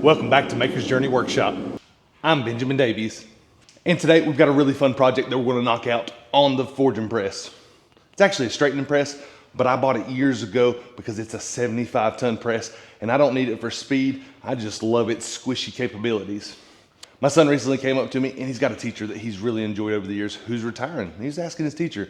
Welcome back to Maker's Journey Workshop. I'm Benjamin Davies, and today we've got a really fun project that we're going to knock out on the forging press. It's actually a straightening press, but I bought it years ago because it's a 75-ton press, and I don't need it for speed. I just love its squishy capabilities. My son recently came up to me, and he's got a teacher that he's really enjoyed over the years who's retiring. And he's asking his teacher,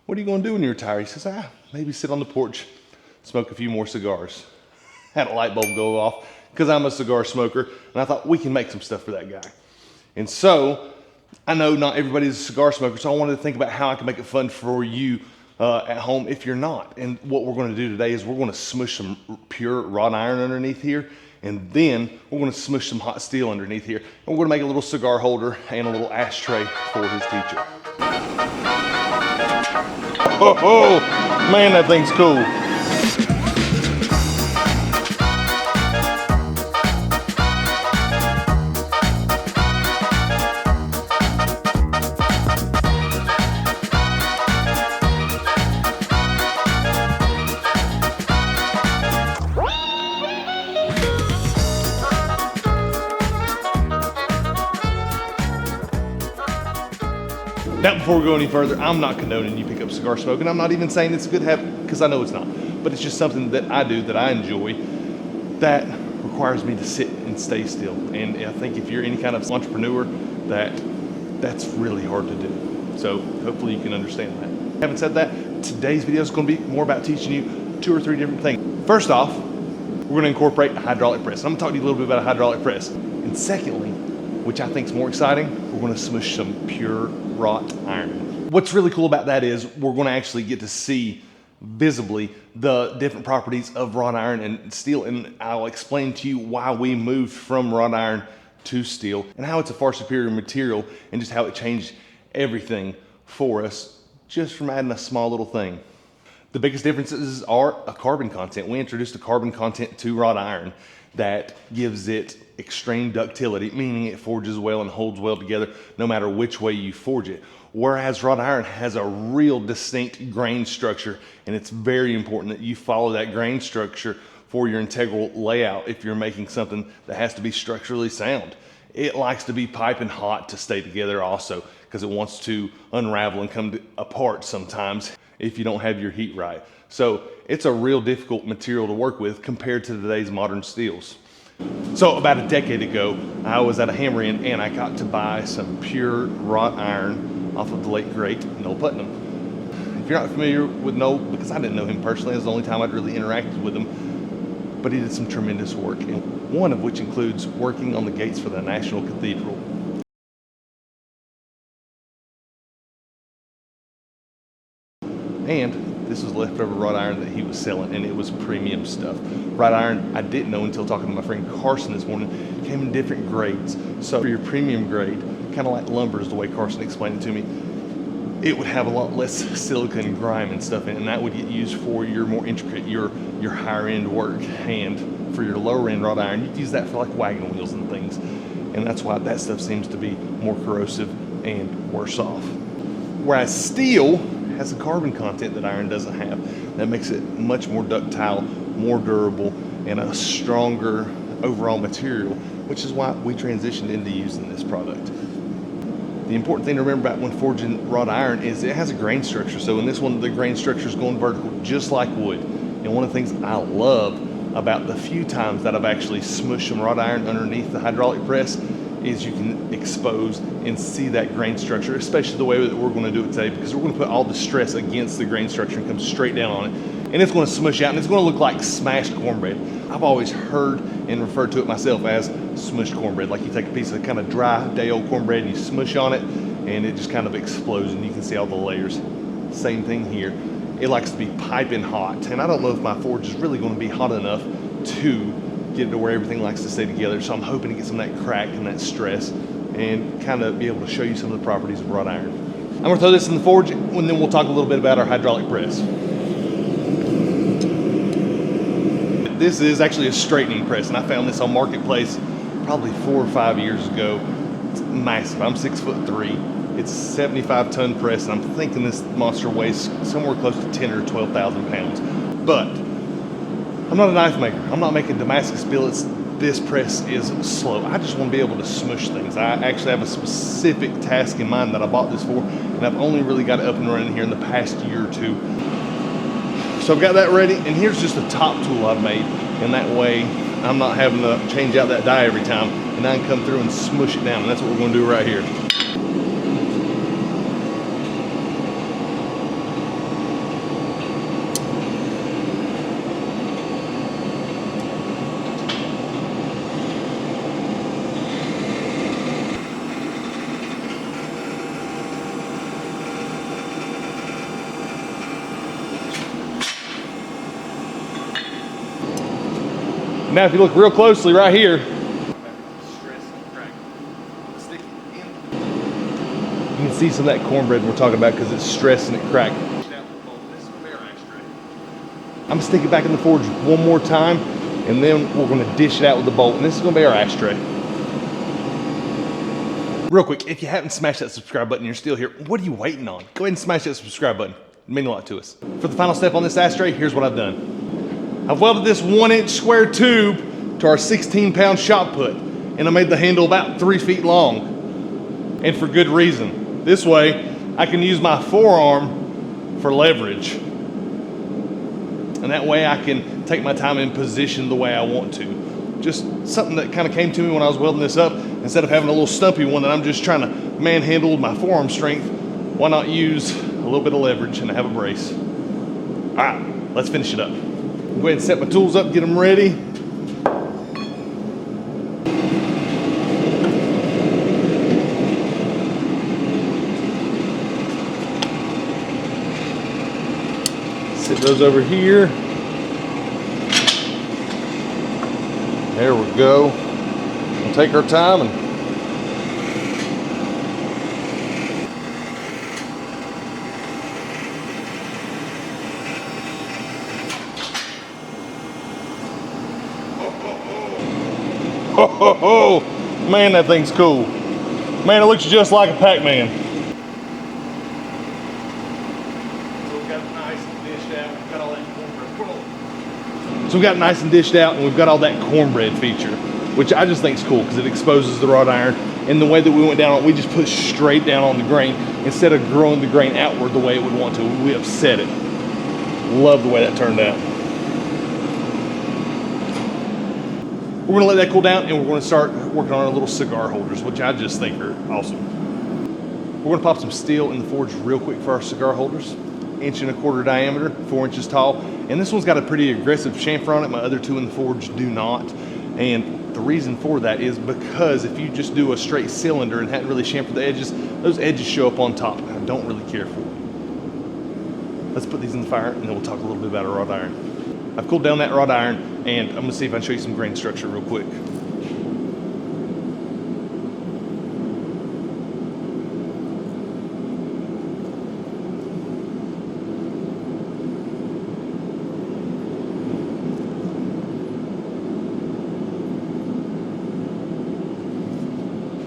"What are you going to do when you retire?" He says, maybe sit on the porch, smoke a few more cigars." Had a light bulb go off because I'm a cigar smoker, and I thought we can make some stuff for that guy. And so I know not everybody's a cigar smoker, so I wanted to think about how I can make it fun for you at home if you're not. And what we're going to do today is we're going to smush some pure wrought iron underneath here, and then we're going to smush some hot steel underneath here, and we're going to make a little cigar holder and a little ashtray for his teacher. Oh man, that thing's cool. Now, before we go any further, I'm not condoning you pick up cigar smoking. I'm not even saying it's a good habit, because I know it's not. But it's just something that I do, that I enjoy, that requires me to sit and stay still. And I think if you're any kind of entrepreneur, that's really hard to do. So hopefully you can understand that. Having said that, today's video is going to be more about teaching you 2 or 3 different things. First off, we're going to incorporate a hydraulic press. I'm going to talk to you a little bit about a hydraulic press. And secondly, which I think is more exciting, we're going to smush some pure wrought iron. What's really cool about that is we're going to actually get to see visibly the different properties of wrought iron and steel, and I'll explain to you why we moved from wrought iron to steel and how it's a far superior material and just how it changed everything for us just from adding a small little thing. The biggest differences are a carbon content. We introduced a carbon content to wrought iron that gives it extreme ductility, meaning it forges well and holds well together no matter which way you forge it. Whereas wrought iron has a real distinct grain structure, and it's very important that you follow that grain structure for your integral layout if you're making something that has to be structurally sound. It likes to be piping hot to stay together also, because it wants to unravel and come apart sometimes if you don't have your heat right. So it's a real difficult material to work with compared to today's modern steels. So about a decade ago, I was at a hammer inn and I got to buy some pure wrought iron off of the late great Nol Putnam. If you're not familiar with Nol, because I didn't know him personally, it was the only time I'd really interacted with him, but he did some tremendous work, and one of which includes working on the gates for the National Cathedral. And this was leftover wrought iron that he was selling, and it was premium stuff. Wrought iron, I didn't know until talking to my friend Carson this morning, came in different grades. So for your premium grade, kind of like lumber is the way Carson explained it to me, it would have a lot less silicon grime and stuff in it, and that would get used for your more intricate, your higher end work. And for your lower end wrought iron, you'd use that for like wagon wheels and things. And that's why that stuff seems to be more corrosive and worse off. Whereas steel has a carbon content that iron doesn't have. That makes it much more ductile, more durable, and a stronger overall material, which is why we transitioned into using this product. The important thing to remember about when forging wrought iron is it has a grain structure. So in this one, the grain structure is going vertical, just like wood. And one of the things I love about the few times that I've actually smushed some wrought iron underneath the hydraulic press is you can expose and see that grain structure, especially the way that we're going to do it today, because we're going to put all the stress against the grain structure and come straight down on it. And it's going to smush out, and it's going to look like smashed cornbread. I've always heard and referred to it myself as smushed cornbread. Like you take a piece of kind of dry, day-old cornbread and you smush on it, and it just kind of explodes, and you can see all the layers. Same thing here. It likes to be piping hot, and I don't know if my forge is really going to be hot enough to get it to where everything likes to stay together. So I'm hoping to get some of that crack and that stress and kind of be able to show you some of the properties of wrought iron. I'm going to throw this in the forge, and then we'll talk a little bit about our hydraulic press. This is actually a straightening press, and I found this on Marketplace probably 4 or 5 years ago. It's massive. I'm 6'3". It's a 75-ton press, and I'm thinking this monster weighs somewhere close to 10 or 12,000 pounds. But I'm not a knife maker. I'm not making Damascus billets. this press is slow. I just want to be able to smush things. I actually have a specific task in mind that I bought this for, and I've only really got it up and running here in the past year or two. So I've got that ready, and here's just a top tool I've made, and that way I'm not having to change out that die every time, and I can come through and smush it down, and that's what we're going to do right here. Now, if you look real closely right here, you can see some of that cornbread we're talking about because it's stressed and it cracked. I'm gonna stick it back in the forge one more time, and then we're gonna dish it out with the bolt, and this is gonna be our ashtray. Real quick, if you haven't smashed that subscribe button, you're still here, what are you waiting on? Go ahead and smash that subscribe button. It means a lot to us. For the final step on this ashtray, here's what I've done. I've welded this 1-inch square tube to our 16-pound shot put, and I made the handle about 3 feet long, and for good reason. This way, I can use my forearm for leverage, and that way I can take my time and position the way I want to. Just something that kind of came to me when I was welding this up. Instead of having a little stumpy one that I'm just trying to manhandle with my forearm strength, why not use a little bit of leverage and have a brace? All right, let's finish it up. Go ahead and set my tools up, get them ready. Sit those over here. There we go. We'll take our time and oh, man, that thing's cool. Man, it looks just like a Pac-Man. So we've got it nice and dished out. We've got all that cornbread. So we've got it nice and dished out, and we've got all that cornbread feature, which I just think is cool because it exposes the wrought iron. And the way that we went down on it, we just put straight down on the grain instead of growing the grain outward the way it would want to. We upset it. Love the way that turned out. We're gonna let that cool down, and we're gonna start working on our little cigar holders, which I just think are awesome. We're gonna pop some steel in the forge real quick for our cigar holders. 1.25 inch diameter, 4 inches tall. And this one's got a pretty aggressive chamfer on it. My other two in the forge do not. And the reason for that is because if you just do a straight cylinder and hadn't really chamfered the edges, those edges show up on top, and I don't really care for it. Let's put these in the fire, and then we'll talk a little bit about our wrought iron. I've cooled down that wrought iron, and I'm gonna see if I can show you some grain structure real quick.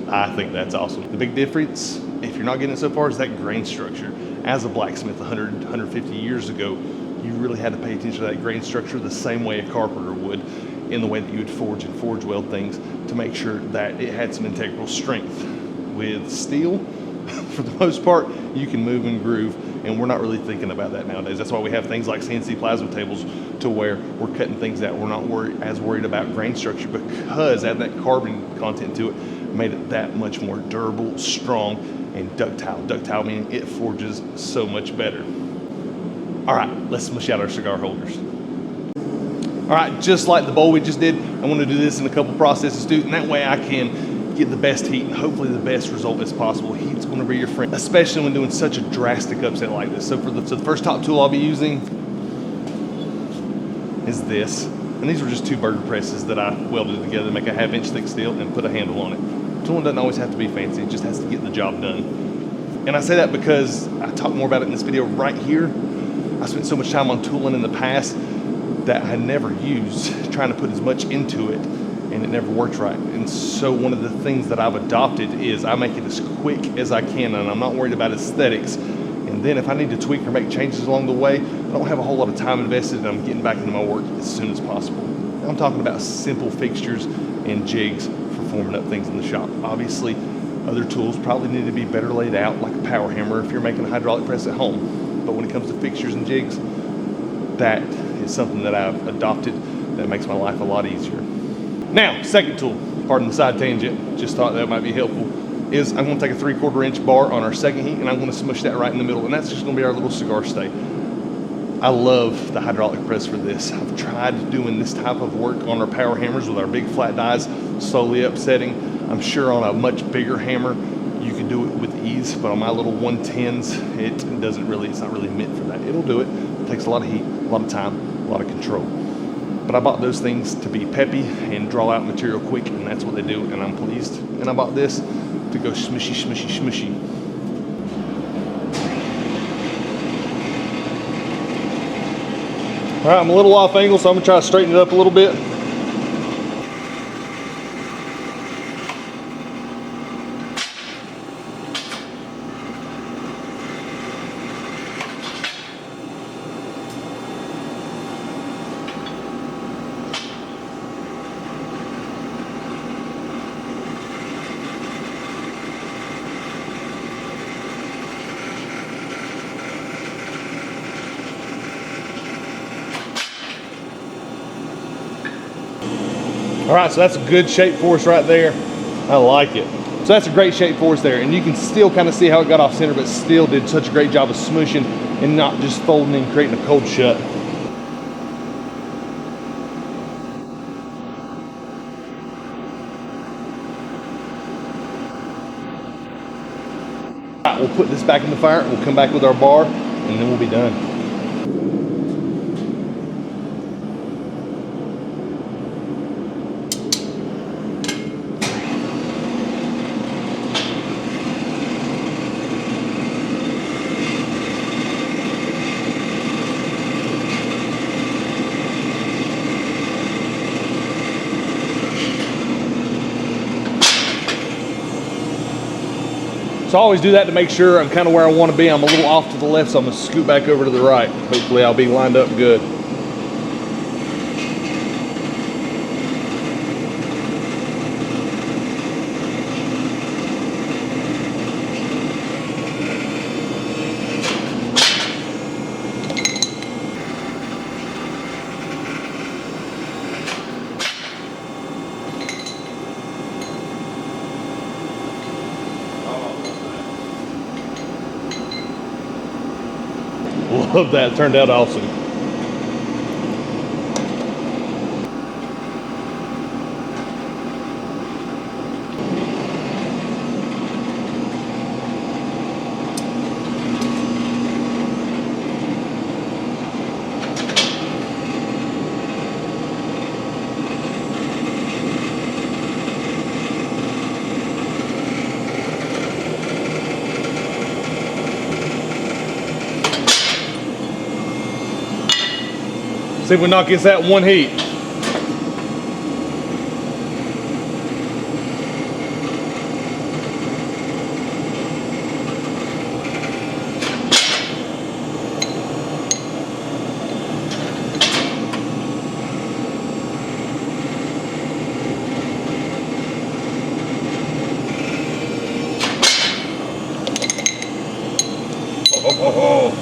I think that's awesome. The big difference, if you're not getting it so far, is that grain structure. As a blacksmith 100, 150 years ago, you really had to pay attention to that grain structure the same way a carpenter would, in the way that you would forge and forge weld things to make sure that it had some integral strength. With steel, for the most part, you can move and groove, and we're not really thinking about that nowadays. That's why we have things like CNC plasma tables to where we're cutting things out. We're not as worried about grain structure because adding that carbon content to it made it that much more durable, strong, and ductile. Ductile meaning it forges so much better. All right, let's smush out our cigar holders. All right, just like the bowl we just did, I want to do this in a couple processes too, and that way I can get the best heat and hopefully the best result as possible. Heat's going to be your friend, especially when doing such a drastic upset like this. So the first top tool I'll be using is this. And these were just 2 burger presses that I welded together to make a 1/2 inch thick steel and put a handle on it. The tool doesn't always have to be fancy, it just has to get the job done. And I say that because I talk more about it in this video right here. I spent so much time on tooling in the past that I never used, trying to put as much into it, and it never worked right. And so one of the things that I've adopted is I make it as quick as I can, and I'm not worried about aesthetics. And then if I need to tweak or make changes along the way, I don't have a whole lot of time invested, and I'm getting back into my work as soon as possible. I'm talking about simple fixtures and jigs for forming up things in the shop. Obviously, other tools probably need to be better laid out, like a power hammer if you're making a hydraulic press at home. But when it comes to fixtures and jigs, that is something that I've adopted that makes my life a lot easier. Now, second tool, pardon the side tangent, just thought that might be helpful, is I'm gonna take a 3/4 inch bar on our second heat and I'm gonna smush that right in the middle, and that's just gonna be our little cigar stay. I love the hydraulic press for this. I've tried doing this type of work on our power hammers with our big flat dies, slowly upsetting. I'm sure on a much bigger hammer, you can do it with ease, but on my little 110s, it's not really meant for that. It'll do it. It takes a lot of heat, a lot of time, a lot of control. But I bought those things to be peppy and draw out material quick, and that's what they do, and I'm pleased. And I bought this to go smushy, smushy, smushy. All right, I'm a little off angle, so I'm gonna try to straighten it up a little bit. All right, so that's a good shape for us right there. I like it. So that's a great shape for us there. And you can still kind of see how it got off center, but still did such a great job of smooshing and not just folding and creating a cold shut. All right, we'll put this back in the fire. We'll come back with our bar and then we'll be done. So I always do that to make sure I'm kind of where I want to be. I'm a little off to the left, so I'm going to scoot back over to the right. Hopefully I'll be lined up good. Love that, it turned out awesome. See if we knock against that one heat. Oh.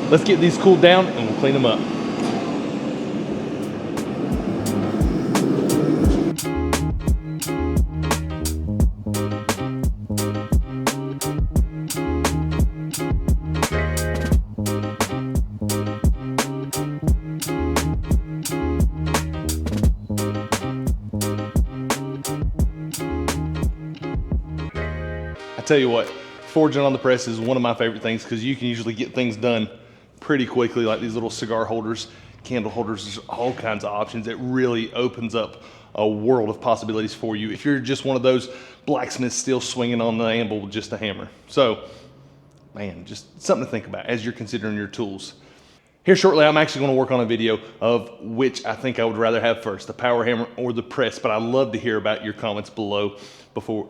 Let's get these cooled down and we'll clean them up. I tell you what, forging on the press is one of my favorite things because you can usually get things done pretty quickly, like these little cigar holders, candle holders, there's all kinds of options. It really opens up a world of possibilities for you if you're just one of those blacksmiths still swinging on the anvil with just a hammer. So, man, just something to think about as you're considering your tools. Here shortly, I'm actually going to work on a video of which I think I would rather have first, the power hammer or the press, but I'd love to hear about your comments below before.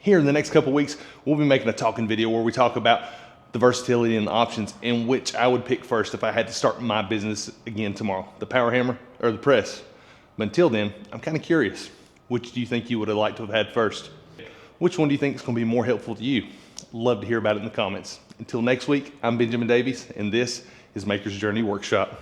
Here in the next couple weeks, we'll be making a talking video where we talk about the versatility and the options in which I would pick first if I had to start my business again tomorrow, the power hammer or the press. But until then, I'm kind of curious. Which do you think you would have liked to have had first? Which one do you think is going to be more helpful to you? Love to hear about it in the comments. Until next week, I'm Benjamin Davies, and this is Maker's Journey Workshop.